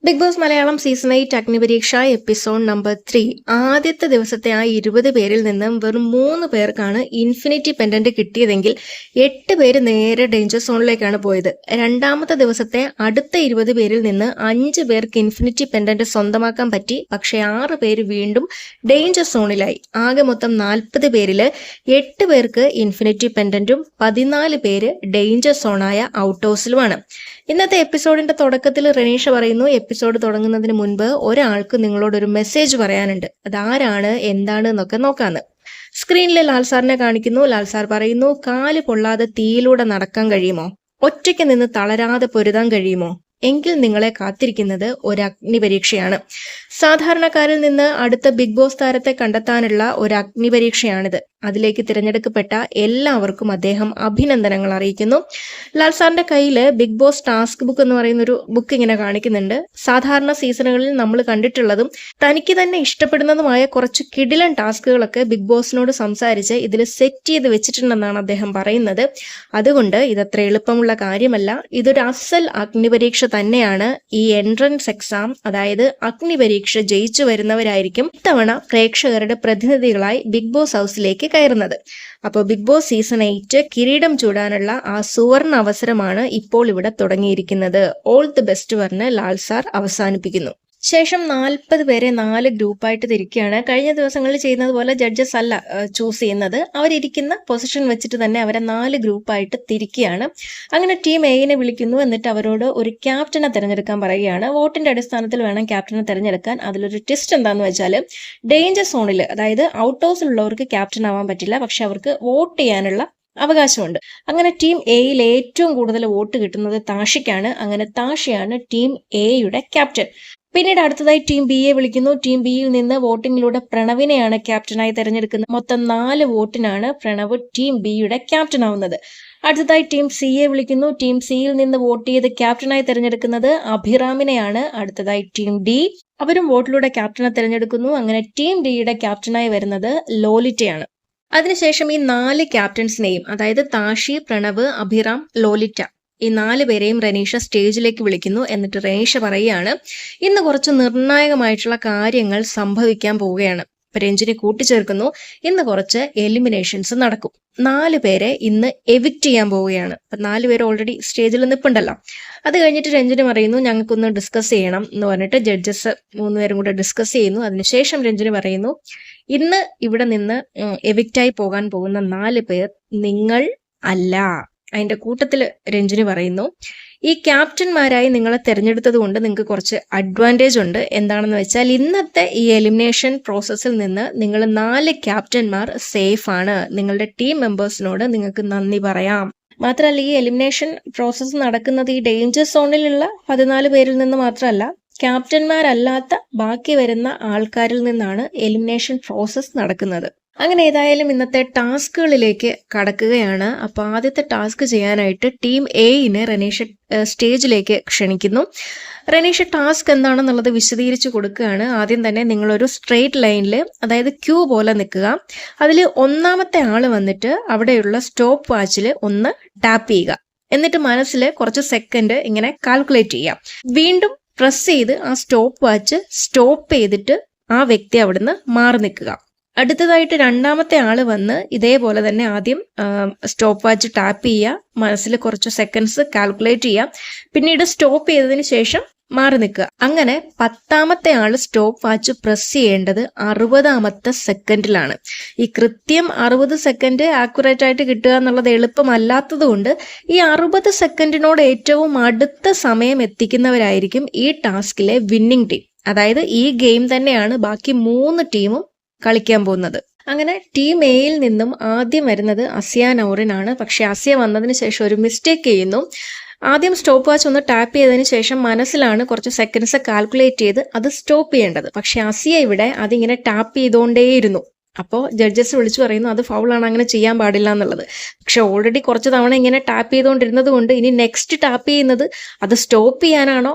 Big Boss Malayalam season 8 Agnipareeksha episode number 3. ആദ്യത്തെ ദിവസത്തെ ആ 20 പേരിൽ നിന്നും വെറും 3 പേർക്കാണ് ഇൻഫിനിറ്റി പെൻഡന്റ് കിട്ടിയതെങ്കിൽ 8 പേര് നേരെ ഡേഞ്ചർ സോണിലേക്കാണ് പോയത്. രണ്ടാമത്തെ ദിവസത്തെ അടുത്ത 20 പേരിൽ നിന്ന് 5 പേർക്ക് ഇൻഫിനിറ്റി പെൻഡന്റ് സ്വന്തമാക്കാൻ പറ്റി. പക്ഷെ 6 പേര് വീണ്ടും ഡേഞ്ചർ സോണിലായി. ആകെ മൊത്തം 40 പേരില് 8 പേർക്ക് ഇൻഫിനിറ്റി പെൻഡന്റും 14 പേര് ഡേഞ്ചർ സോണായ ഔട്ട് ഹൗസിലുമാണ്. ഇന്നത്തെ എപ്പിസോഡിന്റെ തുടക്കത്തിൽ റനീഷ പറയുന്നു, എപ്പിസോഡ് തുടങ്ങുന്നതിന് മുൻപ് ഒരാൾക്ക് നിങ്ങളോടൊരു മെസ്സേജ് പറയാനുണ്ട്, അതാരാണ് എന്താണ് എന്നൊക്കെ നോക്കാന്ന്. സ്ക്രീനിൽ ലാൽ സാറിനെ കാണിക്കുന്നു. ലാൽ സാർ പറയുന്നു, കാല് പൊള്ളാതെ തീയിലൂടെ നടക്കാൻ കഴിയുമോ? ഒറ്റയ്ക്ക് നിന്ന് തളരാതെ പൊരുതാൻ കഴിയുമോ? എങ്കിൽ നിങ്ങളെ കാത്തിരിക്കുന്നത് ഒരു അഗ്നിപരീക്ഷയാണ്. സാധാരണക്കാരിൽ നിന്ന് അടുത്ത ബിഗ് ബോസ് താരത്തെ കണ്ടെത്താനുള്ള ഒരു അഗ്നിപരീക്ഷയാണിത്. അതിലേക്ക് തിരഞ്ഞെടുക്കപ്പെട്ട എല്ലാവർക്കും അദ്ദേഹം അഭിനന്ദനങ്ങൾ അറിയിക്കുന്നു. ലാൽ സാറിന്റെ കയ്യിൽ ബിഗ് ബോസ് ടാസ്ക് ബുക്ക് എന്ന് പറയുന്ന ഒരു ബുക്ക് ഇങ്ങനെ കാണിക്കുന്നുണ്ട്. സാധാരണ സീസണുകളിൽ നമ്മൾ കണ്ടിട്ടുള്ളതും തനിക്ക് തന്നെ ഇഷ്ടപ്പെടുന്നതുമായ കുറച്ച് കിടിലൻ ടാസ്കുകളൊക്കെ ബിഗ് ബോസിനോട് സംസാരിച്ച് ഇതിൽ സെറ്റ് ചെയ്ത് വെച്ചിട്ടുണ്ടെന്നാണ് അദ്ദേഹം പറയുന്നത്. അതുകൊണ്ട് ഇതത്ര എളുപ്പമുള്ള കാര്യമല്ല. ഇതൊരു അസൽ അഗ്നിപരീക്ഷ തന്നെയാണ്. ഈ എൻട്രൻസ് എക്സാം, അതായത് അഗ്നിപരീക്ഷ ജയിച്ചു വരുന്നവരായിരിക്കും ഇത്തവണ പ്രേക്ഷകരുടെ പ്രതിനിധികളായി ബിഗ് ബോസ് ഹൗസിലേക്ക് കയറുന്നത്. അപ്പോൾ ബിഗ് ബോസ് സീസൺ 8 കിരീടം ചൂടാനുള്ള ആ സുവർണ അവസരമാണ് ഇപ്പോൾ ഇവിടെ തുടങ്ങിയിരിക്കുന്നത്. ഓൾ ദി ബെസ്റ്റ് പറഞ്ഞ് ലാൽ സാർ അവസാനിപ്പിക്കുന്നു. ശേഷം 40 പേരെ 4 ഗ്രൂപ്പായിട്ട് തിരിക്കുകയാണ്. കഴിഞ്ഞ ദിവസങ്ങളിൽ ചെയ്യുന്നത് പോലെ ജഡ്ജസ് അല്ല ചൂസ് ചെയ്യുന്നത്, അവരിയ്ക്കുന്ന പൊസിഷൻ വെച്ചിട്ട് തന്നെ അവരെ 4 ഗ്രൂപ്പായിട്ട് തിരിക്കുകയാണ്. അങ്ങനെ ടീം എയിനെ വിളിക്കുന്നു. എന്നിട്ട് അവരോട് ഒരു ക്യാപ്റ്റനെ തിരഞ്ഞെടുക്കാൻ പറയുകയാണ്. വോട്ടിന്റെ അടിസ്ഥാനത്തിൽ വേണം ക്യാപ്റ്റനെ തിരഞ്ഞെടുക്കാൻ. അതിലൊരു ട്വിസ്റ്റ് എന്താന്ന് വെച്ചാൽ, ഡേഞ്ചർ സോണിൽ, അതായത് ഔട്ട് ഹൗസിലുള്ളവർക്ക് ക്യാപ്റ്റൻ ആവാൻ പറ്റില്ല, പക്ഷെ അവർക്ക് വോട്ട് ചെയ്യാനുള്ള അവകാശമുണ്ട്. അങ്ങനെ ടീം എയിൽ ഏറ്റവും കൂടുതൽ വോട്ട് കിട്ടുന്നത് താഷിക്കാണ്. അങ്ങനെ താഷിയാണ് ടീം എയുടെ ക്യാപ്റ്റൻ. പിന്നീട് അടുത്തതായി ടീം ബിയെ വിളിക്കുന്നു. ടീം ബിയിൽ നിന്ന് വോട്ടിങ്ങിലൂടെ പ്രണവിനെയാണ് ക്യാപ്റ്റനായി തെരഞ്ഞെടുക്കുന്നത്. മൊത്തം 4 വോട്ടിനാണ് പ്രണവ് ടീം ബിയുടെ ക്യാപ്റ്റൻ ആവുന്നത്. അടുത്തതായി ടീം സിയെ വിളിക്കുന്നു. ടീം സിയിൽ നിന്ന് വോട്ട് ചെയ്ത് ക്യാപ്റ്റനായി തെരഞ്ഞെടുക്കുന്നത് അഭിറാമിനെയാണ്. അടുത്തതായി ടീം ഡി, അവരും വോട്ടിലൂടെ ക്യാപ്റ്റനെ തെരഞ്ഞെടുക്കുന്നു. അങ്ങനെ ടീം ഡിയുടെ ക്യാപ്റ്റനായി വരുന്നത് ലോലിറ്റയാണ്. അതിനുശേഷം ഈ 4 ക്യാപ്റ്റൻസിനെയും, അതായത് താഷി, പ്രണവ്, അഭിറാം, ലോലിറ്റ, ഈ 4 പേരെയും റനീഷ സ്റ്റേജിലേക്ക് വിളിക്കുന്നു. എന്നിട്ട് റനീഷ പറയുകയാണ്, ഇന്ന് കുറച്ച് നിർണായകമായിട്ടുള്ള കാര്യങ്ങൾ സംഭവിക്കാൻ പോവുകയാണ്. രഞ്ജിനി കൂട്ടിച്ചേർക്കുന്നു, ഇന്ന് കുറച്ച് എലിമിനേഷൻസ് നടക്കും. 4 പേരെ ഇന്ന് എവിക്റ്റ് ചെയ്യാൻ പോവുകയാണ്. അപ്പൊ 4 പേര് ഓൾറെഡി സ്റ്റേജിൽ നിൽപ്പുണ്ടല്ലോ. അത് കഴിഞ്ഞിട്ട് രഞ്ജിനി പറയുന്നു, ഞങ്ങൾക്കൊന്ന് ഡിസ്കസ് ചെയ്യണം എന്ന് പറഞ്ഞിട്ട് ജഡ്ജസ് 3 പേരും കൂടെ ഡിസ്കസ് ചെയ്യുന്നു. അതിനുശേഷം രഞ്ജിനി പറയുന്നു, ഇന്ന് ഇവിടെ നിന്ന് എവിക്റ്റായി പോകാൻ പോകുന്ന 4 പേർ നിങ്ങൾ അല്ല. അതിന്റെ കൂട്ടത്തിൽ രഞ്ജിനി പറയുന്നു, ഈ ക്യാപ്റ്റന്മാരായി നിങ്ങളെ തെരഞ്ഞെടുത്തത് കൊണ്ട് നിങ്ങൾക്ക് കുറച്ച് അഡ്വാൻറ്റേജ് ഉണ്ട്. എന്താണെന്ന് വെച്ചാൽ, ഇന്നത്തെ ഈ എലിമിനേഷൻ പ്രോസസ്സിൽ നിന്ന് നിങ്ങൾ 4 ക്യാപ്റ്റന്മാർ സേഫ് ആണ്. നിങ്ങളുടെ ടീം മെമ്പേഴ്സിനോട് നിങ്ങൾക്ക് നന്ദി പറയാം. മാത്രമല്ല, ഈ എലിമിനേഷൻ പ്രോസസ്സ് നടക്കുന്നത് ഈ ഡേഞ്ചർ സോണിലുള്ള 14 പേരിൽ നിന്ന് മാത്രമല്ല, ക്യാപ്റ്റന്മാരല്ലാത്ത ബാക്കി വരുന്ന ആൾക്കാരിൽ നിന്നാണ് എലിമിനേഷൻ പ്രോസസ്സ് നടക്കുന്നത്. അങ്ങനെ ഏതായാലും ഇന്നത്തെ ടാസ്കുകളിലേക്ക് കടക്കുകയാണ്. അപ്പൊ ആദ്യത്തെ ടാസ്ക് ചെയ്യാനായിട്ട് ടീം എയിനെ റനീഷ സ്റ്റേജിലേക്ക് ക്ഷണിക്കുന്നു. റനീഷ ടാസ്ക് എന്താണെന്നുള്ളത് വിശദീകരിച്ചു കൊടുക്കുകയാണ്. ആദ്യം തന്നെ നിങ്ങളൊരു സ്ട്രെയിറ്റ് ലൈനിൽ, അതായത് ക്യൂ പോലെ നിൽക്കുക. അതിൽ 1ാമത്തെ ആള് വന്നിട്ട് അവിടെയുള്ള സ്റ്റോപ്പ് വാച്ചിൽ ഒന്ന് ടാപ്പ് ചെയ്യുക. എന്നിട്ട് മനസ്സിൽ കുറച്ച് സെക്കൻഡ് ഇങ്ങനെ കാൽക്കുലേറ്റ് ചെയ്യുക. വീണ്ടും പ്രസ് ചെയ്ത് ആ സ്റ്റോപ്പ് വാച്ച് സ്റ്റോപ്പ് ചെയ്തിട്ട് ആ വ്യക്തി അവിടുന്ന് മാറി നിൽക്കുക. അടുത്തതായിട്ട് 2ാമത്തെ ആള് വന്ന് ഇതേപോലെ തന്നെ ആദ്യം സ്റ്റോപ്പ് വാച്ച് ടാപ്പ് ചെയ്യുക, മനസ്സിൽ കുറച്ച് സെക്കൻഡ്സ് കാൽക്കുലേറ്റ് ചെയ്യുക, പിന്നീട് സ്റ്റോപ്പ് ചെയ്തതിന് ശേഷം മാറി നിൽക്കുക. അങ്ങനെ 10ാമത്തെ ആള് സ്റ്റോപ്പ് വാച്ച് പ്രസ് ചെയ്യേണ്ടത് 60ാമത്തെ സെക്കൻഡിലാണ്. ഈ കൃത്യം 60 സെക്കൻഡ് ആക്യുറേറ്റ് ആയിട്ട് കിട്ടുക എന്നുള്ളത് എളുപ്പമല്ലാത്തത് കൊണ്ട് ഈ 60 സെക്കൻഡിനോട് ഏറ്റവും അടുത്ത സമയം എത്തിക്കുന്നവരായിരിക്കും ഈ ടാസ്കിലെ വിന്നിംഗ് ടീം. അതായത് ഈ ഗെയിം തന്നെയാണ് ബാക്കി 3 ടീമും കളിക്കാൻ പോകുന്നത്. അങ്ങനെ ടീം എയിൽ നിന്നും ആദ്യം വരുന്നത് അസിയ നൗറിനാണ്. പക്ഷെ അസിയ വന്നതിന് ശേഷം ഒരു മിസ്റ്റേക്ക് ചെയ്യുന്നു. ആദ്യം സ്റ്റോപ്പ് വാച്ച് ഒന്ന് ടാപ്പ് ചെയ്തതിന് ശേഷം മനസ്സിലാണ് കുറച്ച് സെക്കൻഡ്സ് കാൽക്കുലേറ്റ് ചെയ്ത് അത് സ്റ്റോപ്പ് ചെയ്യേണ്ടത്. പക്ഷെ അസിയ ഇവിടെ അതിങ്ങനെ ടാപ്പ് ചെയ്തുകൊണ്ടേയിരുന്നു. അപ്പോൾ ജഡ്ജസ് വിളിച്ചു പറയുന്നു, അത് ഫൗളാണ്, അങ്ങനെ ചെയ്യാൻ പാടില്ല എന്നുള്ളത്. പക്ഷെ ഓൾറെഡി കുറച്ച് തവണ ഇങ്ങനെ ടാപ്പ് ചെയ്തുകൊണ്ടിരുന്നത് കൊണ്ട് ഇനി നെക്സ്റ്റ് ടാപ്പ് ചെയ്യുന്നത് അത് സ്റ്റോപ്പ് ചെയ്യാനാണോ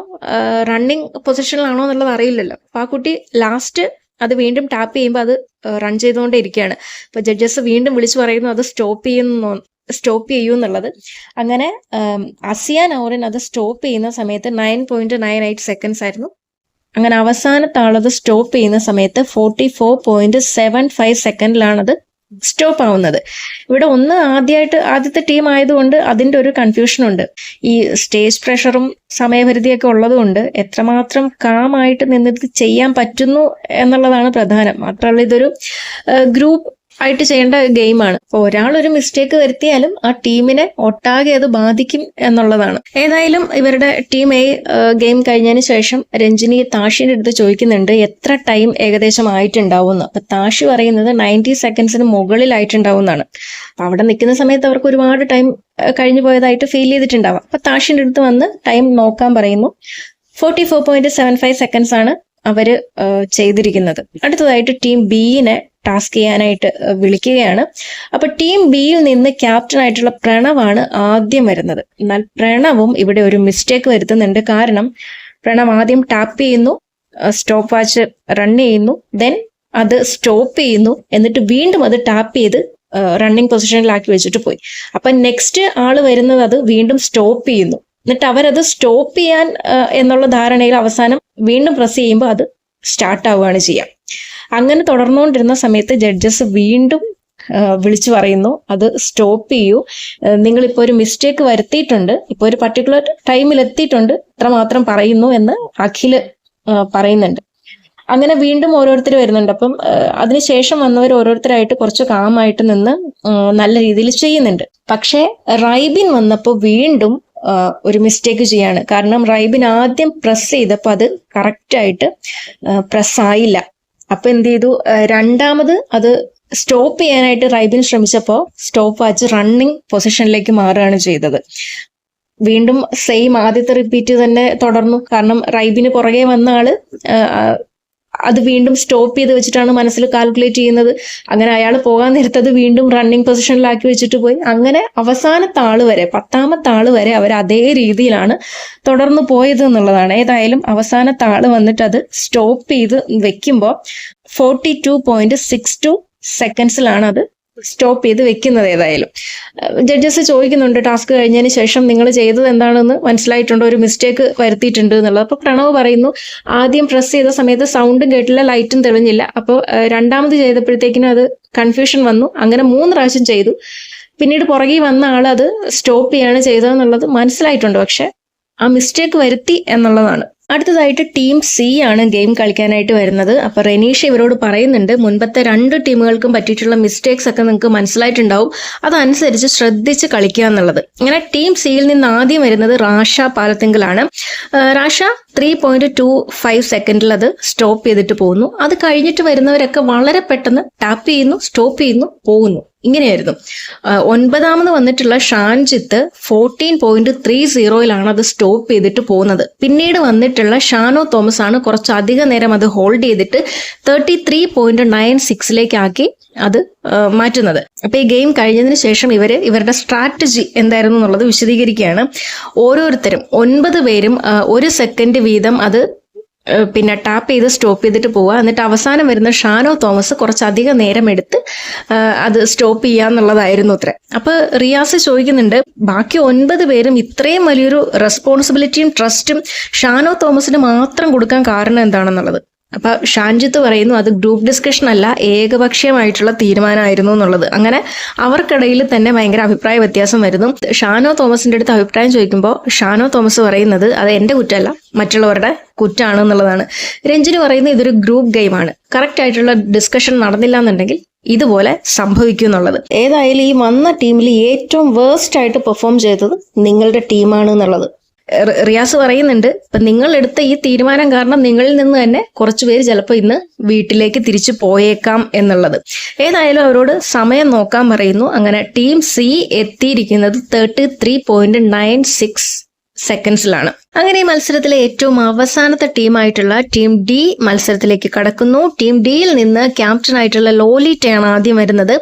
റണ്ണിങ് പൊസിഷനിലാണോ എന്നുള്ളത് അറിയില്ലല്ലോ. അപ്പോൾ ആ കുട്ടി ലാസ്റ്റ് അത് വീണ്ടും ടാപ്പ് ചെയ്യുമ്പോൾ അത് റൺ ചെയ്തുകൊണ്ടേ ഇരിക്കുകയാണ്. അപ്പോൾ ജഡ്ജസ് വീണ്ടും വിളിച്ചു പറയുന്നു, അത് സ്റ്റോപ്പ് ചെയ്യുന്നു സ്റ്റോപ്പ് ചെയ്യൂ എന്നുള്ളത്. അങ്ങനെ അസിയാൻ ഔറിൻ അത് സ്റ്റോപ്പ് ചെയ്യുന്ന സമയത്ത് 9.98 സെക്കൻഡ്സ് ആയിരുന്നു. അങ്ങനെ അവസാനത്തെ ആളത് സ്റ്റോപ്പ് ചെയ്യുന്ന സമയത്ത് 44.75 സെക്കൻഡിലാണത് സ്റ്റോപ്പ് ആവുന്നത്. ഇവിടെ ആദ്യത്തെ ടീം ആയതുകൊണ്ട് അതിന്റെ ഒരു കൺഫ്യൂഷൻ ഉണ്ട്. ഈ സ്റ്റേജ് പ്രഷറും സമയപരിധിയൊക്കെ ഉള്ളതുകൊണ്ട് എത്രമാത്രം കാമായിട്ട് നിന്നിട്ട് ചെയ്യാൻ പറ്റുന്നു എന്നുള്ളതാണ് പ്രധാനം. മാത്രമല്ല ഇതൊരു ഗ്രൂപ്പ് ആയിട്ട് ചെയ്യേണ്ട ഗെയിമാണ്. അപ്പോൾ ഒരാളൊരു മിസ്റ്റേക്ക് വരുത്തിയാലും ആ ടീമിനെ ഒട്ടാകെ അത് ബാധിക്കും എന്നുള്ളതാണ്. ഏതായാലും ഇവരുടെ ടീം എ ഗെയിം കഴിഞ്ഞതിന് ശേഷം രഞ്ജിനി താഷിന്റെ അടുത്ത് ചോദിക്കുന്നുണ്ട് എത്ര ടൈം ഏകദേശം ആയിട്ടുണ്ടാവും എന്ന്. അപ്പൊ താഷി പറയുന്നത് 90 സെക്കൻഡ്സിന് മുകളിലായിട്ടുണ്ടാവും എന്നാണ്. അപ്പൊ അവിടെ നിൽക്കുന്ന സമയത്ത് അവർക്ക് ഒരുപാട് ടൈം കഴിഞ്ഞു പോയതായിട്ട് ഫീൽ ചെയ്തിട്ടുണ്ടാവാം. അപ്പൊ താഷിന്റെ അടുത്ത് വന്ന് ടൈം നോക്കാൻ പറയുന്നു. 44.75 സെക്കൻഡ്സ് ആണ് അവര് ചെയ്തിരിക്കുന്നത്. അടുത്തതായിട്ട് ടീം ബിയിനെ ടാസ്ക് ചെയ്യാനായിട്ട് വിളിക്കുകയാണ്. അപ്പൊ ടീം ബിയിൽ നിന്ന് ക്യാപ്റ്റൻ ആയിട്ടുള്ള പ്രണവാണ് ആദ്യം വരുന്നത്. എന്നാൽ പ്രണവും ഇവിടെ ഒരു മിസ്റ്റേക്ക് വരുത്തുന്നുണ്ട്. കാരണം പ്രണവ് ആദ്യം ടാപ്പ് ചെയ്യുന്നു, സ്റ്റോപ്പ് വാച്ച് റൺ ചെയ്യുന്നു, ദെൻ അത് സ്റ്റോപ്പ് ചെയ്യുന്നു, എന്നിട്ട് വീണ്ടും അത് ടാപ്പ് ചെയ്ത് റണ്ണിങ് പൊസിഷനിലാക്കി വെച്ചിട്ട് പോയി. അപ്പൊ നെക്സ്റ്റ് ആള് വരുന്നത് അത് വീണ്ടും സ്റ്റോപ്പ് ചെയ്യുന്നു. എന്നിട്ട് അവരത് സ്റ്റോപ്പ് ചെയ്യാൻ എന്നുള്ള ധാരണയിൽ അവസാനം വീണ്ടും പ്രസ് ചെയ്യുമ്പോൾ അത് സ്റ്റാർട്ട് ആവുകയാണ് ചെയ്യുക. അങ്ങനെ തുടർന്നുകൊണ്ടിരുന്ന സമയത്ത് ജഡ്ജസ് വീണ്ടും വിളിച്ചു പറയുന്നു അത് സ്റ്റോപ്പ് ചെയ്യൂ, നിങ്ങളിപ്പോൾ ഒരു മിസ്റ്റേക്ക് വരുത്തിയിട്ടുണ്ട്, ഇപ്പോൾ ഒരു പർട്ടിക്കുലർ ടൈമിൽ എത്തിയിട്ടുണ്ട്, ഇത്രമാത്രം പറയുന്നു എന്ന് അഖില് പറയുന്നുണ്ട്. അങ്ങനെ വീണ്ടും ഓരോരുത്തർ വരുന്നുണ്ട്. അപ്പം അതിനുശേഷം വന്നവർ ഓരോരുത്തരായിട്ട് കുറച്ച് കാമായിട്ട് നിന്ന് നല്ല രീതിയിൽ ചെയ്യുന്നുണ്ട്. പക്ഷേ റൈബിൻ വന്നപ്പോൾ വീണ്ടും ഒരു മിസ്റ്റേക്ക് ചെയ്യാണ്. കാരണം റൈബിൻ ആദ്യം പ്രസ് ചെയ്തപ്പോൾ അത് കറക്റ്റായിട്ട് പ്രസ് ആയില്ല. അപ്പൊ എന്ത് ചെയ്തു, രണ്ടാമത് അത് സ്റ്റോപ്പ് ചെയ്യാനായിട്ട് റൈബിൻ ശ്രമിച്ചപ്പോൾ സ്റ്റോപ്പ് വാച്ച് റണ്ണിങ് പൊസിഷനിലേക്ക് മാറുകയാണ് ചെയ്തത്. വീണ്ടും സെയിം ആദ്യത്തെ റിപ്പീറ്റ് തന്നെ തുടർന്നു. കാരണം റൈബിന് പുറകെ വന്ന ആള് അത് വീണ്ടും സ്റ്റോപ്പ് ചെയ്ത് വെച്ചിട്ടാണ് മനസ്സിൽ കാൽക്കുലേറ്റ് ചെയ്യുന്നത്. അങ്ങനെ അയാൾ പോകാൻ നേരത്തത് വീണ്ടും റണ്ണിങ് പൊസിഷനിലാക്കി വെച്ചിട്ട് പോയി. അങ്ങനെ അവസാനത്തെ ആള് വരെ, 10ാമത്തെ ആള് വരെ അവർ അതേ രീതിയിലാണ് തുടർന്ന് പോയത് എന്നുള്ളതാണ്. ഏതായാലും അവസാനത്തെ ആള് വന്നിട്ട് അത് സ്റ്റോപ്പ് ചെയ്ത് വെക്കുമ്പോൾ 42.62 സെക്കൻഡ്സിലാണ് അത് സ്റ്റോപ്പ് ചെയ്ത് വെക്കുന്നത്. ഏതായാലും ജഡ്ജസ് ചോദിക്കുന്നുണ്ട് ടാസ്ക് കഴിഞ്ഞതിന് ശേഷം നിങ്ങൾ ചെയ്തത് എന്താണെന്ന് മനസ്സിലായിട്ടുണ്ടോ, ഒരു മിസ്റ്റേക്ക് വരുത്തിയിട്ടുണ്ട് എന്നുള്ളത്. അപ്പോൾ പ്രണവ് പറയുന്നു ആദ്യം പ്രസ് ചെയ്ത സമയത്ത് സൗണ്ടും കേട്ടില്ല, ലൈറ്റും തെളിഞ്ഞില്ല. അപ്പോൾ രണ്ടാമത് ചെയ്തപ്പോഴത്തേക്കിനും അത് കൺഫ്യൂഷൻ വന്നു. അങ്ങനെ 3 പ്രാവശ്യം ചെയ്തു. പിന്നീട് പുറകെ വന്ന ആൾ അത് സ്റ്റോപ്പ് ചെയ്യാണ് ചെയ്തതെന്നുള്ളത് മനസ്സിലായിട്ടുണ്ട്. പക്ഷെ ആ മിസ്റ്റേക്ക് വരുത്തി എന്നുള്ളതാണ്. അടുത്തതായിട്ട് ടീം സി ആണ് ഗെയിം കളിക്കാനായിട്ട് വരുന്നത്. അപ്പൊ റെനീഷ ഇവരോട് പറയുന്നുണ്ട് മുൻപത്തെ 2 ടീമുകൾക്കും പറ്റിയിട്ടുള്ള മിസ്റ്റേക്സ് ഒക്കെ നിങ്ങൾക്ക് മനസ്സിലായിട്ടുണ്ടാവും, അതനുസരിച്ച് ശ്രദ്ധിച്ച് കളിക്കുക എന്നുള്ളത്. ഇങ്ങനെ ടീം സിയിൽ നിന്ന് ആദ്യം വരുന്നത് റാഷ പാലത്തിങ്കലാണ്. റാഷ 3.25 സെക്കൻഡിൽ അത് സ്റ്റോപ്പ് ചെയ്തിട്ട് പോകുന്നു. അത് കഴിഞ്ഞിട്ട് വരുന്നവരൊക്കെ വളരെ പെട്ടെന്ന് ടാപ്പ് ചെയ്യുന്നു, സ്റ്റോപ്പ് ചെയ്യുന്നു, പോകുന്നു. ഇങ്ങനെയായിരുന്നു. 9ാമത് വന്നിട്ടുള്ള ഷാൻജിത്ത് 14.30 അത് സ്റ്റോപ്പ് ചെയ്തിട്ട് പോകുന്നത്. പിന്നീട് വന്നിട്ടുള്ള ഷാനോ തോമസ് ആണ് കുറച്ചധികം നേരം അത് ഹോൾഡ് ചെയ്തിട്ട് 33.96 ആക്കി അത് മാറ്റുന്നത്. അപ്പൊ ഈ ഗെയിം കഴിഞ്ഞതിന് ശേഷം ഇവരുടെ സ്ട്രാറ്റജി എന്തായിരുന്നു എന്നുള്ളത് വിശദീകരിക്കുകയാണ്. ഓരോരുത്തരും 9 പേരും 1 സെക്കൻഡ് വീതം അത് പിന്നെ ടാപ്പ് ചെയ്ത് സ്റ്റോപ്പ് ചെയ്തിട്ട് പോവുക. എന്നിട്ട് അവസാനം വരുന്ന ഷാനോ തോമസ് കുറച്ചധികം നേരം എടുത്ത് അത് സ്റ്റോപ്പ് ചെയ്യാന്നുള്ളതായിരുന്നു അത്ര. അപ്പൊ റിയാസ് ചോദിക്കുന്നുണ്ട് ബാക്കി 9 പേരും ഇത്രയും വലിയൊരു റെസ്പോൺസിബിലിറ്റിയും ട്രസ്റ്റും ഷാനോ തോമസിന് മാത്രം കൊടുക്കാൻ കാരണം എന്താണെന്നുള്ളത്. അപ്പൊ ഷാൻജിത്ത് പറയുന്നു അത് ഗ്രൂപ്പ് ഡിസ്കഷൻ അല്ല, ഏകപക്ഷീയമായിട്ടുള്ള തീരുമാനമായിരുന്നു എന്നുള്ളത്. അങ്ങനെ അവർക്കിടയിൽ തന്നെ ഭയങ്കര അഭിപ്രായ വ്യത്യാസം വരുന്നു. ഷാനോ തോമസിന്റെ അടുത്ത് അഭിപ്രായം ചോദിക്കുമ്പോൾ ഷാനോ തോമസ് പറയുന്നത് അത് എന്റെ കുറ്റമല്ല, മറ്റുള്ളവരുടെ കുറ്റാണ് എന്നുള്ളതാണ്. രഞ്ജിനി പറയുന്നത് ഇതൊരു ഗ്രൂപ്പ് ഗെയിമാണ്, കറക്റ്റ് ആയിട്ടുള്ള ഡിസ്കഷൻ നടന്നില്ല എന്നുണ്ടെങ്കിൽ ഇതുപോലെ സംഭവിക്കും എന്നുള്ളത്. ഏതായാലും ഈ വന്ന ടീമിൽ ഏറ്റവും വേഴ്സ്റ്റ് ആയിട്ട് പെർഫോം ചെയ്തത് നിങ്ങളുടെ ടീമാണ് എന്നുള്ളത് റിയാസ് പറയുന്നുണ്ട്. ഇപ്പൊ നിങ്ങൾ എടുത്ത ഈ തീരുമാനം കാരണം നിങ്ങളിൽ നിന്ന് തന്നെ കുറച്ചുപേര് ചിലപ്പോൾ ഇന്ന് വീട്ടിലേക്ക് തിരിച്ചു പോയേക്കാം എന്നുള്ളത്. ഏതായാലും അവരോട് സമയം നോക്കാൻ പറയുന്നു. അങ്ങനെ ടീം സി എത്തിയിരിക്കുന്നത് 33.96 സെക്കൻഡ്സിലാണ്. അങ്ങനെ ഈ മത്സരത്തിലെ ഏറ്റവും അവസാനത്തെ ടീമായിട്ടുള്ള ടീം ഡി മത്സരത്തിലേക്ക് കടക്കുന്നു. ടീം ഡിയിൽ നിന്ന് ക്യാപ്റ്റൻ ആയിട്ടുള്ള ലോലിറ്റയാണ് ആദ്യം വരുന്നത്.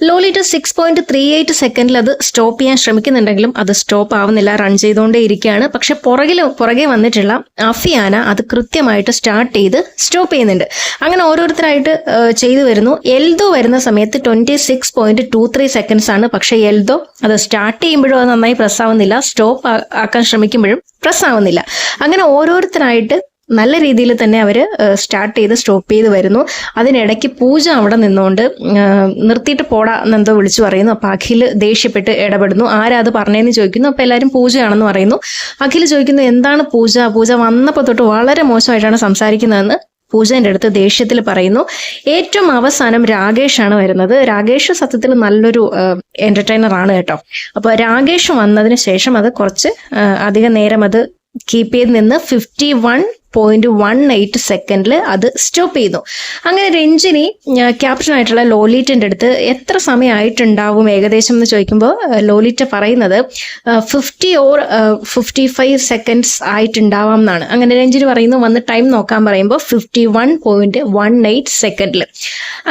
ലോലിറ്റ 6.38 സെക്കൻഡിൽ അത് സ്റ്റോപ്പ് ചെയ്യാൻ ശ്രമിക്കുന്നുണ്ടെങ്കിലും അത് സ്റ്റോപ്പ് ആവുന്നില്ല, റൺ ചെയ്തുകൊണ്ടേ ഇരിക്കുകയാണ്. പക്ഷെ പുറകെ വന്നിട്ടുള്ള അഫിയാന അത് കൃത്യമായിട്ട് സ്റ്റാർട്ട് ചെയ്ത് സ്റ്റോപ്പ് ചെയ്യുന്നുണ്ട്. അങ്ങനെ ഓരോരുത്തരായിട്ട് ചെയ്തു വരുന്നു. എൽദോ വരുന്ന സമയത്ത് 26.23 സെക്കൻഡ്സ് ആണ്. പക്ഷെ എൽദോ അത് സ്റ്റാർട്ട് ചെയ്യുമ്പോഴും അത് നന്നായി പ്രസ് ആവുന്നില്ല, സ്റ്റോപ്പ് ആക്കാൻ ശ്രമിക്കുമ്പോഴും പ്രസ് ആവുന്നില്ല. അങ്ങനെ ഓരോരുത്തരായിട്ട് നല്ല രീതിയിൽ തന്നെ അവർ സ്റ്റാർട്ട് ചെയ്ത് സ്റ്റോപ്പ് ചെയ്ത് വരുന്നു. അതിനിടയ്ക്ക് പൂജ അവിടെ നിന്നുകൊണ്ട് നിർത്തിയിട്ട് പോടാ എന്നെന്തോ വിളിച്ചു പറയുന്നു. അപ്പൊ അഖിൽ ദേഷ്യപ്പെട്ട് ഇടപെടുന്നു. ആരാ അത് പറഞ്ഞതെന്ന് ചോദിക്കുന്നു. അപ്പൊ എല്ലാവരും പൂജയാണെന്ന് പറയുന്നു. അഖിൽ ചോദിക്കുന്നു എന്താണ് പൂജ വന്നപ്പോൾ തൊട്ട് വളരെ മോശമായിട്ടാണ് സംസാരിക്കുന്നതെന്ന് പൂജന്റെ അടുത്ത് ദേഷ്യത്തിൽ പറയുന്നു. ഏറ്റവും അവസാനം രാകേഷാണ് വരുന്നത്. രാകേഷ് സത്യത്തിൽ നല്ലൊരു എന്റർടൈനർ ആണ് കേട്ടോ. അപ്പൊ രാകേഷ് വന്നതിന് ശേഷം അത് കുറച്ച് അധികം നേരം അത് കീപ്പ് ചെയ്ത് നിന്ന് 51.18 സെക്കൻഡിൽ അത് സ്റ്റോപ്പ് ചെയ്തു. അങ്ങനെ രഞ്ജിനി ക്യാപ്റ്റൻ ആയിട്ടുള്ള ലോലിറ്റന്റെ അടുത്ത് എത്ര സമയമായിട്ടുണ്ടാവും ഏകദേശം എന്ന് ചോദിക്കുമ്പോൾ ലോലിറ്റ പറയുന്നത് 50 or 55 സെക്കൻഡ്സ് ആയിട്ടുണ്ടാവാം എന്നാണ്. അങ്ങനെ രഞ്ജിനി പറയുന്നു വന്ന് ടൈം നോക്കാൻ പറയുമ്പോൾ 51.18 സെക്കൻഡിൽ.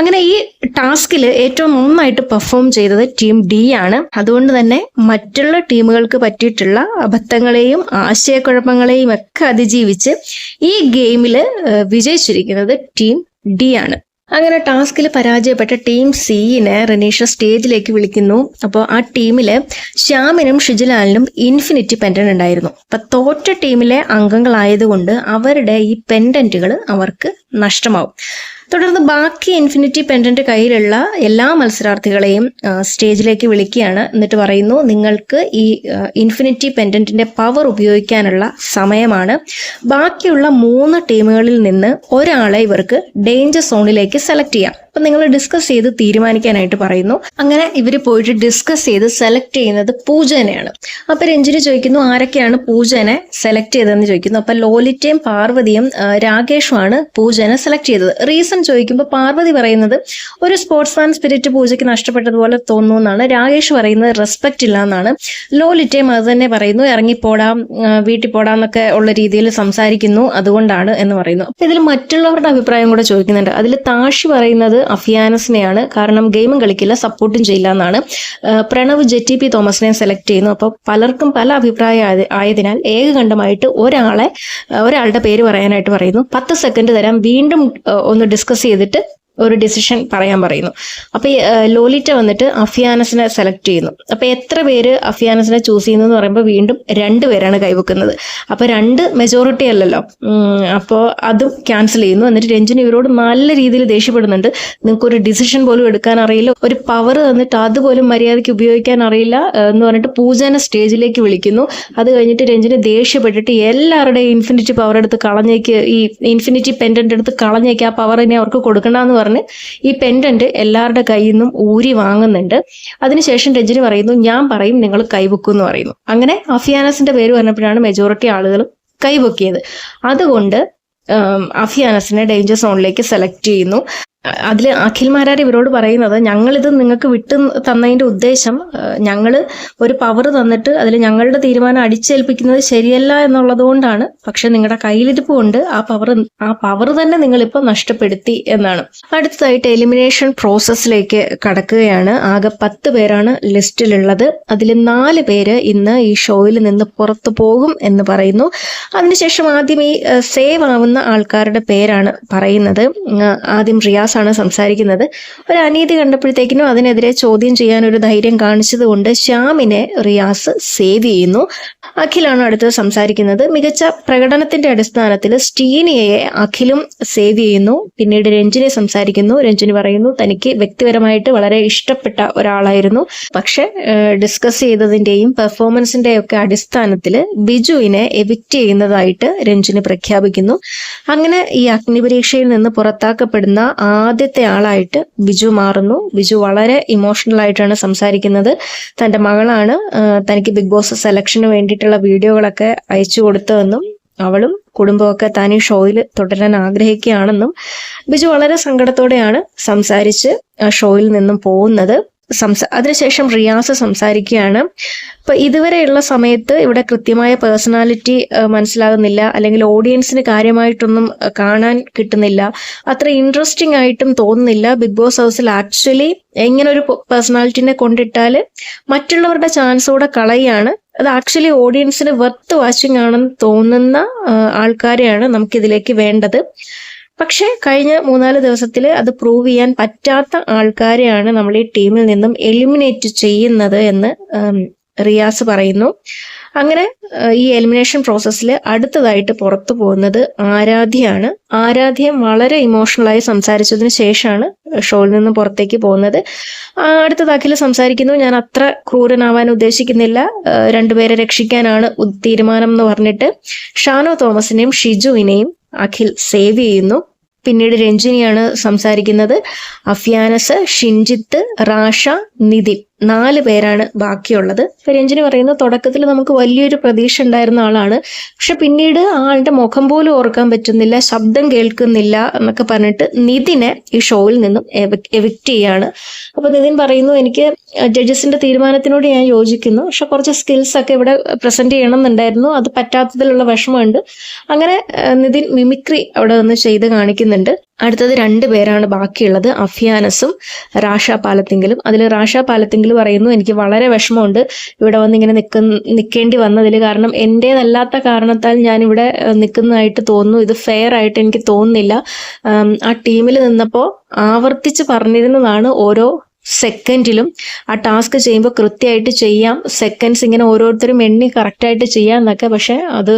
അങ്ങനെ ഈ ടാസ്കിൽ ഏറ്റവും നന്നായിട്ട് പെർഫോം ചെയ്തത് ടീം ഡി ആണ്. അതുകൊണ്ട് തന്നെ മറ്റുള്ള ടീമുകൾക്ക് പറ്റിയിട്ടുള്ള അബദ്ധങ്ങളെയും ആശയക്കുഴപ്പങ്ങളെയും ഒക്കെ അതിജീവിച്ച് ഈ ഗെയിമിൽ വിജയിച്ചിരിക്കുന്നത് ടീം ഡി ആണ്. അങ്ങനെ ടാസ്കിൽ പരാജയപ്പെട്ട ടീം സിനെ റനീഷ സ്റ്റേജിലേക്ക് വിളിക്കുന്നു. അപ്പോൾ ആ ടീമില് ശ്യാമിനും ഷിജിലാലിനും ഇൻഫിനിറ്റി പെൻഡന്റ് ഉണ്ടായിരുന്നു. അപ്പൊ തോറ്റ ടീമിലെ അംഗങ്ങളായതുകൊണ്ട് അവരുടെ ഈ പെൻഡന്റുകൾ അവർക്ക് നഷ്ടമാവും. തുടർന്ന് ബാക്കി ഇൻഫിനിറ്റി പെൻഡന്റ് കയ്യിലുള്ള എല്ലാ മത്സരാർത്ഥികളെയും സ്റ്റേജിലേക്ക് വിളിക്കുകയാണ്. എന്നിട്ട് പറയുന്നു നിങ്ങൾക്ക് ഈ ഇൻഫിനിറ്റി പെൻഡന്റിന്റെ പവർ ഉപയോഗിക്കാനുള്ള സമയമാണ്. ബാക്കിയുള്ള 3 ടീമുകളിൽ നിന്ന് ഒരാളെ ഇവർക്ക് ഡേഞ്ചർ സോണിലേക്ക് സെലക്ട് ചെയ്യാം. അപ്പൊ നിങ്ങൾ ഡിസ്കസ് ചെയ്ത് തീരുമാനിക്കാനായിട്ട് പറയുന്നു. അങ്ങനെ ഇവർ പോയിട്ട് ഡിസ്കസ് ചെയ്ത് സെലക്ട് ചെയ്യുന്നത് പൂജനെയാണ്. അപ്പൊ രഞ്ജിനി ചോദിക്കുന്നു ആരൊക്കെയാണ് പൂജനെ സെലക്ട് ചെയ്തതെന്ന് ചോദിക്കുന്നു. അപ്പൊ ലോലിറ്റയും പാർവതിയും രാകേഷുമാണ് പൂജനെ സെലക്ട് ചെയ്തത്. റീസൺ ചോദിക്കുമ്പോൾ പാർവതി പറയുന്നത് ഒരു സ്പോർട്സ്മാൻ സ്പിരിറ്റ് പൂജയ്ക്ക് നഷ്ടപ്പെട്ടതുപോലെ തോന്നുന്നു എന്നാണ്. രാകേഷ് പറയുന്നത് റെസ്പെക്ട് ഇല്ല എന്നാണ്. ലോലിറ്റയും അത് തന്നെ പറയുന്നു, ഇറങ്ങിപ്പോടാം വീട്ടിൽ പോടാന്നൊക്കെ ഉള്ള രീതിയിൽ സംസാരിക്കുന്നു, അതുകൊണ്ടാണ് എന്ന് പറയുന്നു. അപ്പൊ ഇതിൽ മറ്റുള്ളവരുടെ അഭിപ്രായം കൂടെ ചോദിക്കുന്നുണ്ട്. അതിൽ താഷി പറയുന്നത് അഫിയാനസിനെയാണ്, കാരണം ഗെയിമും കളിക്കില്ല സപ്പോർട്ടും ചെയ്യില്ല എന്നാണ്. പ്രണവ് JTP തോമസിനെ സെലക്ട് ചെയ്യുന്നു. അപ്പോൾ പലർക്കും പല അഭിപ്രായം ആയതിനാൽ ഏകകണ്ഠമായിട്ട് ഒരാളുടെ പേര് പറയാനായിട്ട് പറയുന്നു. 10 സെക്കൻഡ് തരാം, വീണ്ടും ഒന്ന് ഡിസ്കസ് ചെയ്തിട്ട് ഒരു ഡിസിഷൻ പറയാൻ പറയുന്നു. അപ്പൊ ലോലിറ്റ വന്നിട്ട് അഫിയാനസിനെ സെലക്ട് ചെയ്യുന്നു. അപ്പൊ എത്ര പേര് അഫിയാനസിനെ ചൂസ് ചെയ്യുന്നു എന്ന് പറയുമ്പോൾ വീണ്ടും 2 പേരാണ് കൈവെക്കുന്നത്. അപ്പൊ 2 മെജോറിറ്റി അല്ലല്ലോ. അപ്പോൾ അതും ക്യാൻസൽ ചെയ്യുന്നു. എന്നിട്ട് രഞ്ജിനി ഇവരോട് നല്ല രീതിയിൽ ദേഷ്യപ്പെടുന്നുണ്ട്. നിങ്ങൾക്ക് ഒരു ഡിസിഷൻ പോലും എടുക്കാൻ അറിയില്ല, ഒരു പവർ തന്നിട്ട് അതുപോലും മര്യാദയ്ക്ക് ഉപയോഗിക്കാൻ അറിയില്ല എന്ന് പറഞ്ഞിട്ട് പൂജനെ സ്റ്റേജിലേക്ക് വിളിക്കുന്നു. അത് കഴിഞ്ഞിട്ട് രഞ്ജിനി ദേഷ്യപ്പെട്ടിട്ട് എല്ലാവരുടെയും ഇൻഫിനിറ്റി പവർ എടുത്ത് കളഞ്ഞേക്ക്, ഈ ഇൻഫിനിറ്റി പെൻഡന്റ് എടുത്ത് കളഞ്ഞേക്ക്, ആ പവർ ഇനി അവർക്ക് കൊടുക്കണ്ടെന്ന് പറഞ്ഞ് ഈ പെൻഡന്റ് എല്ലാവരുടെ കയ്യിൽ നിന്നും ഊരി വാങ്ങുന്നുണ്ട്. അതിനുശേഷം രഞ്ജിനി പറയുന്നു ഞാൻ പറയും നിങ്ങൾ കൈവെക്കും എന്ന് പറയുന്നു. അങ്ങനെ അഫിയാനസിന്റെ പേര് പറഞ്ഞപ്പോഴാണ് മെജോറിറ്റി ആളുകളും കൈവെക്കിയത്. അതുകൊണ്ട് അഫിയാനസിനെ ഡേഞ്ചർ സോണിലേക്ക് സെലക്ട് ചെയ്യുന്നു. അതിൽ അഖിൽ മാരാർ ഇവരോട് പറയുന്നത് ഞങ്ങളിത് നിങ്ങൾക്ക് വിട്ടു തന്നതിന്റെ ഉദ്ദേശം ഞങ്ങൾ ഒരു പവർ തന്നിട്ട് അതിൽ ഞങ്ങളുടെ തീരുമാനം അടിച്ചേൽപ്പിക്കുന്നത് ശരിയല്ല എന്നുള്ളത് കൊണ്ടാണ്. പക്ഷെ നിങ്ങളുടെ കയ്യിലിരിപ്പ് കൊണ്ട് ആ പവർ തന്നെ നിങ്ങളിപ്പോൾ നഷ്ടപ്പെടുത്തി എന്നാണ്. അടുത്തതായിട്ട് എലിമിനേഷൻ പ്രോസസ്സിലേക്ക് കടക്കുകയാണ്. ആകെ 10 പേരാണ് ലിസ്റ്റിലുള്ളത്. അതിൽ 4 പേര് ഇന്ന് ഈ ഷോയിൽ നിന്ന് പുറത്തു പോകും എന്ന് പറയുന്നു. അതിനുശേഷം ആദ്യം ഈ സേവ് ആവുന്ന ആൾക്കാരുടെ പേരാണ് പറയുന്നത്. ആദ്യം റിയാസ് ആണ് സംസാരിക്കുന്നത്. ഒരു അനീതി കണ്ടപ്പോഴത്തേക്കിനും അതിനെതിരെ ചോദ്യം ചെയ്യാൻ ഒരു ധൈര്യം കാണിച്ചത് കൊണ്ട് ശ്യാമിനെ റിയാസ് സേവ് ചെയ്യുന്നു. അഖിലാണ് അടുത്തത് സംസാരിക്കുന്നത്. മികച്ച പ്രകടനത്തിന്റെ അടിസ്ഥാനത്തിൽ സ്റ്റീനിയയെ അഖിലും സേവ് ചെയ്യുന്നു. പിന്നീട് രഞ്ജിനി സംസാരിക്കുന്നു. രഞ്ജിനി പറയുന്നു തനിക്ക് വ്യക്തിപരമായിട്ട് വളരെ ഇഷ്ടപ്പെട്ട ഒരാളായിരുന്നു, പക്ഷെ ഡിസ്കസ് ചെയ്തതിന്റെയും പെർഫോമൻസിന്റെയും ഒക്കെ അടിസ്ഥാനത്തിൽ ബിജുവിനെ എവിക്റ്റ് ചെയ്യുന്നതായിട്ട് രഞ്ജിനി പ്രഖ്യാപിക്കുന്നു. അങ്ങനെ ഈ അഗ്നിപരീക്ഷയിൽ നിന്ന് പുറത്താക്കപ്പെടുന്ന ആദ്യത്തെ ആളായിട്ട് ബിജു മാറുന്നു. ബിജു വളരെ ഇമോഷണൽ ആയിട്ടാണ് സംസാരിക്കുന്നത്. തന്റെ മകളാണ് തനിക്ക് ബിഗ് ബോസ് സെലക്ഷന് വേണ്ടിയിട്ടുള്ള വീഡിയോകളൊക്കെ അയച്ചു കൊടുത്തതെന്നും അവളും കുടുംബമൊക്കെ താൻ ഈ ഷോയിൽ തുടരാൻ ആഗ്രഹിക്കുകയാണെന്നും ബിജു വളരെ സങ്കടത്തോടെയാണ് സംസാരിച്ച് ആ ഷോയിൽ നിന്നും പോകുന്നത്. അതിനുശേഷം റിയാസ് സംസാരിക്കുകയാണ്. അപ്പൊ ഇതുവരെയുള്ള സമയത്ത് ഇവിടെ കൃത്യമായ പേഴ്സണാലിറ്റി മനസ്സിലാകുന്നില്ല, അല്ലെങ്കിൽ ഓഡിയൻസിന് കാര്യമായിട്ടൊന്നും കാണാൻ കിട്ടുന്നില്ല, അത്ര ഇൻട്രസ്റ്റിംഗ് ആയിട്ടും തോന്നുന്നില്ല. ബിഗ് ബോസ് ഹൗസിൽ ആക്ച്വലി ഇങ്ങനെ ഒരു പേഴ്സണാലിറ്റിനെ കൊണ്ടിട്ടാൽ മറ്റുള്ളവരുടെ ചാൻസ് കൂടെ കളയാണ്. അത് ആക്ച്വലി ഓഡിയൻസിന് വർത്ത് വാച്ചിങ് ആണെന്ന് തോന്നുന്ന ആൾക്കാരെയാണ് നമുക്കിതിലേക്ക് വേണ്ടത്. പക്ഷെ കഴിഞ്ഞ 3-4 ദിവസത്തിൽ അത് പ്രൂവ് ചെയ്യാൻ പറ്റാത്ത ആൾക്കാരെയാണ് നമ്മൾ ഈ ടീമിൽ നിന്നും എലിമിനേറ്റ് ചെയ്യുന്നത് എന്ന് റിയാസ് പറയുന്നു. അങ്ങനെ ഈ എലിമിനേഷൻ പ്രോസസ്സിൽ അടുത്തതായിട്ട് പുറത്തു പോകുന്നത് ആരാധ്യയാണ്. ആരാധ്യ വളരെ ഇമോഷണലായി സംസാരിച്ചതിന് ശേഷമാണ് ഷോയിൽ നിന്ന് പുറത്തേക്ക് പോകുന്നത്. അടുത്തത് അഖിൽ സംസാരിക്കുന്നു. ഞാൻ അത്ര ക്രൂരനാവാൻ ഉദ്ദേശിക്കുന്നില്ല, രണ്ടുപേരെ രക്ഷിക്കാനാണ് തീരുമാനം എന്ന് പറഞ്ഞിട്ട് ഷാനോ തോമസിനെയും ഷിജുവിനെയും അഖിൽ സേവ് ചെയ്യുന്നു. പിന്നീട് രഞ്ജിനിയാണ് സംസാരിക്കുന്നത്. അഫ്യാനസ്, ഷിൻജിത്ത്, റാഷ, നിതിൻ 4 പേരാണ് ബാക്കിയുള്ളത്. രഞ്ജിനി പറയുന്നു, തുടക്കത്തിൽ നമുക്ക് വലിയൊരു പ്രതീക്ഷ ഉണ്ടായിരുന്ന ആളാണ്, പക്ഷെ പിന്നീട് ആളുടെ മുഖം പോലും ഓർക്കാൻ പറ്റുന്നില്ല, ശബ്ദം കേൾക്കുന്നില്ല എന്നൊക്കെ പറഞ്ഞിട്ട് നിതിനെ ഈ ഷോയിൽ നിന്നും എവിക്റ്റ് ചെയ്യാണ്. അപ്പൊ നിതിൻ പറയുന്നു, എനിക്ക് ജഡ്ജസിന്റെ തീരുമാനത്തിനോട് ഞാൻ യോജിക്കുന്നു, പക്ഷെ കുറച്ച് സ്കിൽസ് ഒക്കെ ഇവിടെ പ്രസന്റ് ചെയ്യണം എന്നുണ്ടായിരുന്നു, അത് പറ്റാത്തതിലുള്ള വിഷമമുണ്ട്. അങ്ങനെ നിതിൻ മിമിക്രി അവിടെ നിന്ന് ചെയ്ത് കാണിക്കുന്നുണ്ട്. അടുത്തത് 2 പേരാണ് ബാക്കിയുള്ളത്, അഫ്യാനസും റാഷ പാലത്തിങ്കലും. അതിൽ റാഷ പാലത്തിങ്കൽ പറയുന്നു, എനിക്ക് വളരെ വിഷമമുണ്ട് ഇവിടെ വന്ന് ഇങ്ങനെ നിൽക്കേണ്ടി വന്നതിൽ, കാരണം എൻ്റേതല്ലാത്ത കാരണത്താൽ ഞാൻ ഇവിടെ നിൽക്കുന്നതായിട്ട് തോന്നുന്നു, ഇത് ഫെയർ ആയിട്ട് എനിക്ക് തോന്നുന്നില്ല. ആ ടീമിൽ നിന്നപ്പോൾ ആവർത്തിച്ച് പറഞ്ഞിരുന്നതാണ് ഓരോ സെക്കൻഡിലും ആ ടാസ്ക് ചെയ്യുമ്പോൾ കൃത്യമായിട്ട് ചെയ്യാം, സെക്കൻഡ്സ് ഇങ്ങനെ ഓരോരുത്തരും എണ്ണി കറക്റ്റായിട്ട് ചെയ്യാന്നൊക്കെ, പക്ഷെ അത്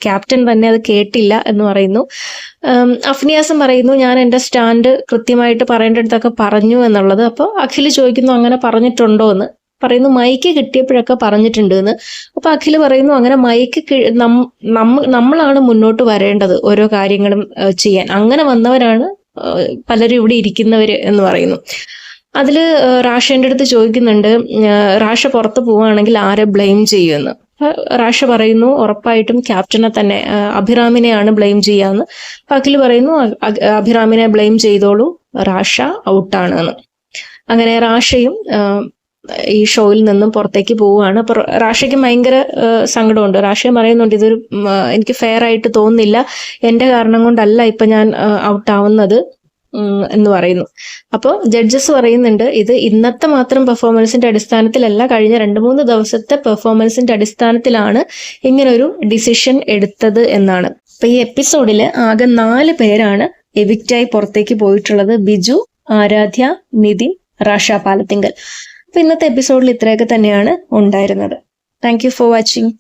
ക്യാപ്റ്റൻ തന്നെ അത് കേട്ടില്ല എന്ന് പറയുന്നു. അഫ്നിയാസം പറയുന്നു, ഞാൻ എൻ്റെ സ്റ്റാൻഡ് കൃത്യമായിട്ട് പറയേണ്ടടുത്തൊക്കെ പറഞ്ഞു എന്നുള്ളത്. അപ്പോൾ അഖിൽ ചോദിക്കുന്നു, അങ്ങനെ പറഞ്ഞിട്ടുണ്ടോ എന്ന്. പറയുന്നു, മൈക്ക് കിട്ടിയപ്പോഴൊക്കെ പറഞ്ഞിട്ടുണ്ട് എന്ന്. അപ്പൊ അഖിൽ പറയുന്നു, അങ്ങനെ മൈക്ക് നമ്മളാണ് മുന്നോട്ട് വരേണ്ടത് ഓരോ കാര്യങ്ങളും ചെയ്യാൻ, അങ്ങനെ വന്നവരാണ് പലരും ഇവിടെ ഇരിക്കുന്നവര് എന്ന് പറയുന്നു. അതില് റാഷേന്റെ അടുത്ത് ചോദിക്കുന്നുണ്ട്, റാഷ പുറത്ത് പോവുകയാണെങ്കിൽ ആരെ ബ്ലെയിം ചെയ്യുമെന്ന്. റാഷ പറയുന്നു, ഉറപ്പായിട്ടും ക്യാപ്റ്റനെ തന്നെ, അഭിറാമിനെയാണ് ബ്ലെയിം ചെയ്യാന്ന്. അഖിൽ പറയുന്നു, അഭിറാമിനെ ബ്ലെയിം ചെയ്തോളൂ, റാഷ ഔട്ടാണ് എന്ന്. അങ്ങനെ റാഷയും ഈ ഷോയിൽ നിന്നും പുറത്തേക്ക് പോവുകയാണ്. അപ്പൊ റാഷയ്ക്ക് ഭയങ്കര സങ്കടമുണ്ട്. റാഷയും പറയുന്നുണ്ട്, ഇതൊരു എനിക്ക് ഫെയർ ആയിട്ട് തോന്നുന്നില്ല, എന്റെ കാരണം കൊണ്ടല്ല ഇപ്പൊ ഞാൻ ഔട്ടാവുന്നത് എന്ന് പറയുന്നു. അപ്പോൾ ജഡ്ജസ് പറയുന്നുണ്ട്, ഇത് ഇന്നത്തെ മാത്രം പെർഫോമൻസിന്റെ അടിസ്ഥാനത്തിലല്ല, കഴിഞ്ഞ 2-3 ദിവസത്തെ പെർഫോമൻസിന്റെ അടിസ്ഥാനത്തിലാണ് ഇങ്ങനൊരു ഡിസിഷൻ എടുത്തത് എന്നാണ്. അപ്പൊ ഈ എപ്പിസോഡിൽ ആകെ 4 പേരാണ് എവിക്റ്റായി പുറത്തേക്ക് പോയിട്ടുള്ളത്, ബിജു, ആരാധ്യ, നിതിൻ, റാഷ പാലത്തിങ്കൽ. അപ്പൊ ഇന്നത്തെ എപ്പിസോഡിൽ ഇത്രയൊക്കെ തന്നെയാണ് ഉണ്ടായിരുന്നത്. Thank you for watching.